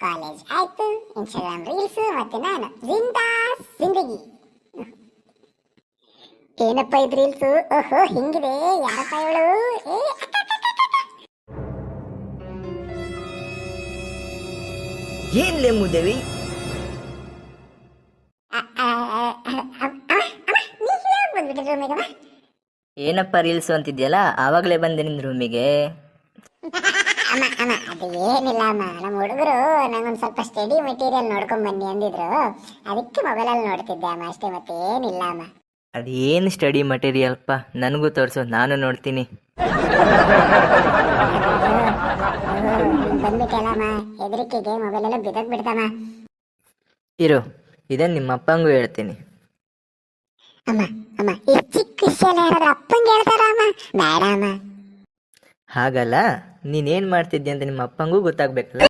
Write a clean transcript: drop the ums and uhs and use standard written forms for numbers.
College ಆಯ್ತು, Instagram reels, ಮತ್ತೆ ನಾನು ಜಿಂದಾಸ್ ಜಿಂದಗಿ. ಏನಪ್ಪ ಇದು ರೀಲ್ಸ್? ಓಹೋ ಹಿಂಗಿದೆ, ಯಾರಪ್ಪ ಇವಳು? ಏ ಏನ್ಲೇ ಮುದೇವಿ? ನೀ ಹೇಗೆ ಬಂದ್ಬಿಟ್ಟಿದ್ರು ಮೇಡಮ್? ಏನಪ್ಪ ರೀಲ್ಸ್ ಅಂತಿದ್ಯಲ್ಲ, ಆವಾಗಲೇ ಬಂದೆ ನಿನ್ನ ರೂಮಿಗೆ. ಅಮ್ಮ ಅಮ್ಮ ಅದು ಏನಿಲ್ಲ ಅಮ್ಮ, ನಮ್ಮ ಹುಡುಗರು ನಂಗೊಂದು ಸ್ವಲ್ಪ ಸ್ಟಡಿ ಮೆಟೀರಿಯಲ್ ನೋಡ್ಕೊಂಡ್ ಬನ್ನಿ ಅಂದಿದ್ರು, ಅದಕ್ಕೆ ಮೊಬೈಲಲ್ಲಿ ನೋಡ್ತಿದ್ದೆ ಅಮ್ಮ, ಅಷ್ಟೇ, ಮತ್ತೆ ಏನಿಲ್ಲ ಅಮ್ಮ. ಅದೇನು ಸ್ಟಡಿ ಮಟೀರಿಯಲ್ಪ್ಪ, ನನಗೂ ತೋರಿಸು, ನಾನು ನೋಡ್ತೀನಿ. ಬಂದ್ಬಿಟ್ಟಲ್ಲ ಅಮ್ಮ, ಹೆದರಿಕೆಗೆ ಮೊಬೈಲ್ ಎಲ್ಲ ಬಿದ್ದೋಗ್ ಬಿಡ್ತಮ್ಮ. ಇರು, ಇದನ್ನು ನಿಮ್ಮ ಅಪ್ಪಂಗೂ ಹೇಳ್ತೀನಿ. ಅಮ್ಮ ಅಮ್ಮ ಈ ಚಿಕ್ಕ ವಿಷಯ ಯಾರಾದ್ರೂ ಅಪ್ಪಂಗೆ ಹೇಳ್ತಾರ ಅಮ್ಮ? ಬೇಡ ಅಮ್ಮ. ಹಾಗಲ್ಲ, ನೀನೇನು ಮಾಡ್ತಿದ್ದೆ ಅಂತ ನಿಮ್ಮ ಅಪ್ಪಂಗೂ ಗೊತ್ತಾಗ್ಬೇಕಲ್ಲ.